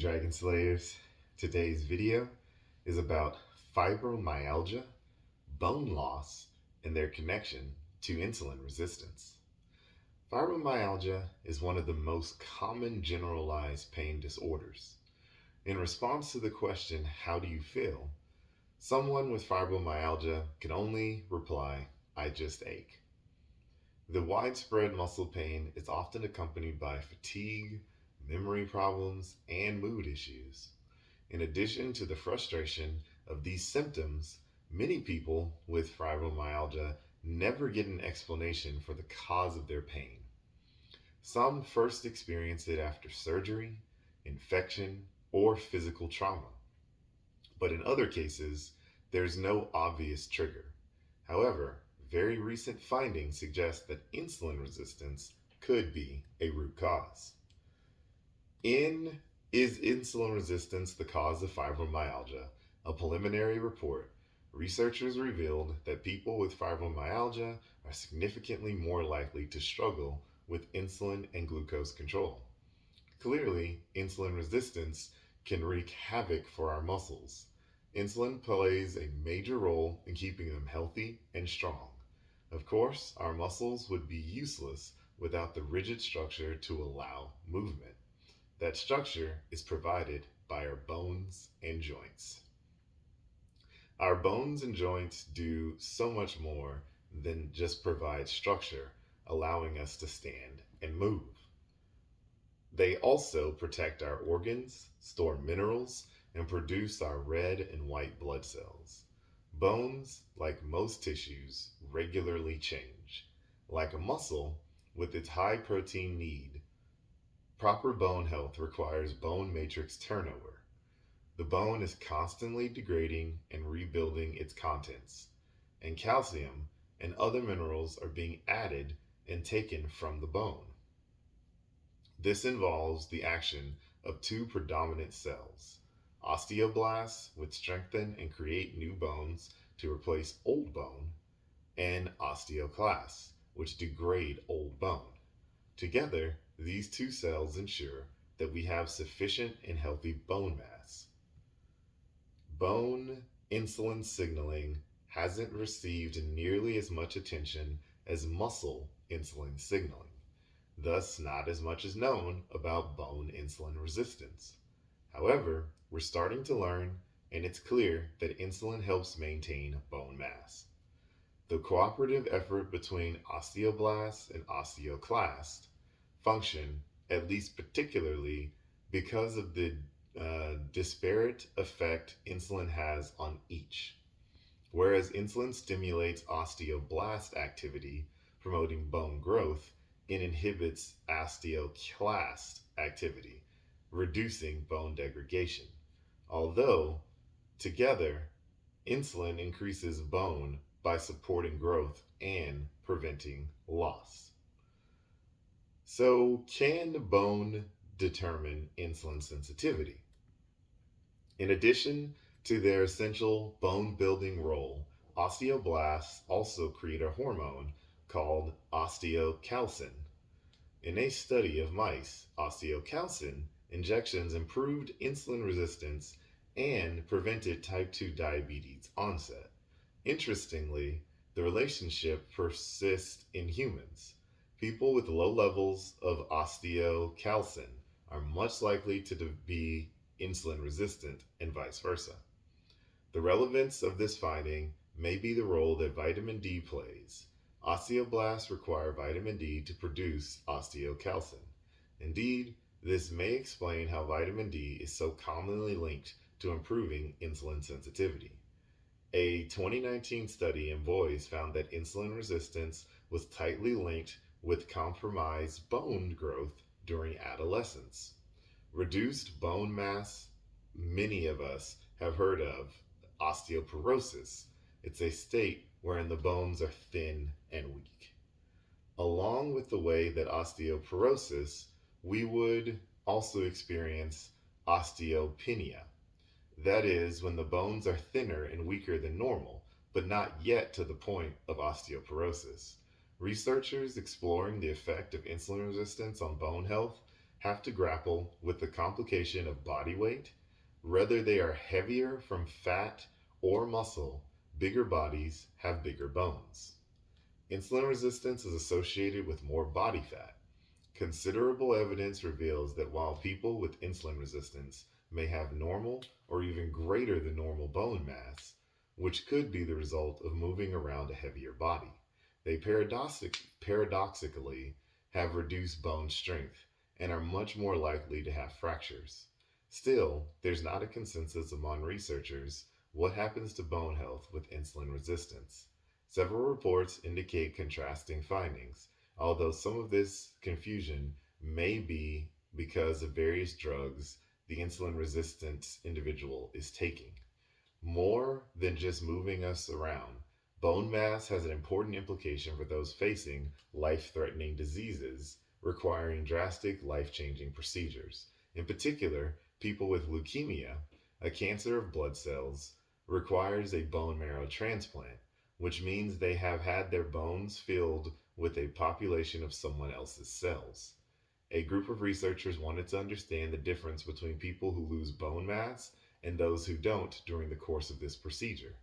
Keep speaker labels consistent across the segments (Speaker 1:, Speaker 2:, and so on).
Speaker 1: Dragon Slayers. Today's video is about fibromyalgia, bone loss, and their connection to insulin resistance. Fibromyalgia is one of the most common generalized pain disorders. In response to the question, how do you feel? Someone with fibromyalgia can only reply, I just ache. The widespread muscle pain is often accompanied by fatigue, memory problems, and mood issues. In addition to the frustration of these symptoms, many people with fibromyalgia never get an explanation for the cause of their pain. Some first experience it after surgery, infection, or physical trauma. But in other cases, there's no obvious trigger. However, very recent findings suggest that insulin resistance could be a root cause. In Is Insulin Resistance the Cause of Fibromyalgia? A preliminary report, researchers revealed that people with fibromyalgia are significantly more likely to struggle with insulin and glucose control. Clearly, insulin resistance can wreak havoc for our muscles. Insulin plays a major role in keeping them healthy and strong. Of course, our muscles would be useless without the rigid structure to allow movement. That structure is provided by our bones and joints. Our bones and joints do so much more than just provide structure, allowing us to stand and move. They also protect our organs, store minerals, and produce our red and white blood cells. Bones, like most tissues, regularly change. Like a muscle, with its high protein need, proper bone health requires bone matrix turnover. The bone is constantly degrading and rebuilding its contents, and calcium and other minerals are being added and taken from the bone. This involves the action of two predominant cells, osteoblasts, which strengthen and create new bones to replace old bone, and osteoclasts, which degrade old bone. Together, these two cells ensure that we have sufficient and healthy bone mass. Bone insulin signaling hasn't received nearly as much attention as muscle insulin signaling. Thus, not as much is known about bone insulin resistance. However, we're starting to learn, and it's clear that insulin helps maintain bone mass. The cooperative effort between osteoblasts and osteoclasts function, at least particularly because of the disparate effect insulin has on each. Whereas insulin stimulates osteoblast activity, promoting bone growth, it inhibits osteoclast activity, reducing bone degradation. Although, together, insulin increases bone by supporting growth and preventing loss. So, can bone determine insulin sensitivity? In addition to their essential bone building role, osteoblasts also create a hormone called osteocalcin. In a study of mice, osteocalcin injections improved insulin resistance and prevented type 2 diabetes onset. Interestingly, the relationship persists in humans. People with low levels of osteocalcin are much likely to be insulin resistant and vice versa. The relevance of this finding may be the role that vitamin D plays. Osteoblasts require vitamin D to produce osteocalcin. Indeed, this may explain how vitamin D is so commonly linked to improving insulin sensitivity. A 2019 study in boys found that insulin resistance was tightly linked with compromised bone growth during adolescence. Reduced bone mass, many of us have heard of osteoporosis. It's a state wherein the bones are thin and weak. Along with the way that osteoporosis, we would also experience osteopenia. That is, when the bones are thinner and weaker than normal, but not yet to the point of osteoporosis. Researchers exploring the effect of insulin resistance on bone health have to grapple with the complication of body weight. Whether they are heavier from fat or muscle, bigger bodies have bigger bones. Insulin resistance is associated with more body fat. Considerable evidence reveals that while people with insulin resistance may have normal or even greater than normal bone mass, which could be the result of moving around a heavier body, they paradoxically have reduced bone strength and are much more likely to have fractures. Still, there's not a consensus among researchers what happens to bone health with insulin resistance. Several reports indicate contrasting findings, although some of this confusion may be because of various drugs the insulin resistant individual is taking. More than just moving us around, bone mass has an important implication for those facing life threatening diseases requiring drastic, life changing procedures. In particular, people with leukemia, a cancer of blood cells, requires a bone marrow transplant, which means they have had their bones filled with a population of someone else's cells. A group of researchers wanted to understand the difference between people who lose bone mass and those who don't during the course of this procedure.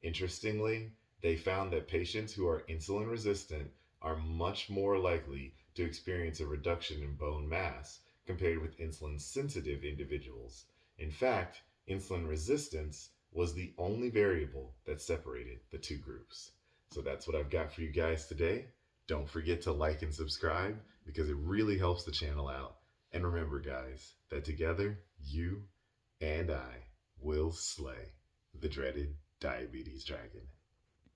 Speaker 1: Interestingly, they found that patients who are insulin resistant are much more likely to experience a reduction in bone mass compared with insulin sensitive individuals. In fact, insulin resistance was the only variable that separated the two groups. So that's what I've got for you guys today. Don't forget to like and subscribe because it really helps the channel out. And remember, guys, that together, you and I will slay the dreaded diabetes dragon.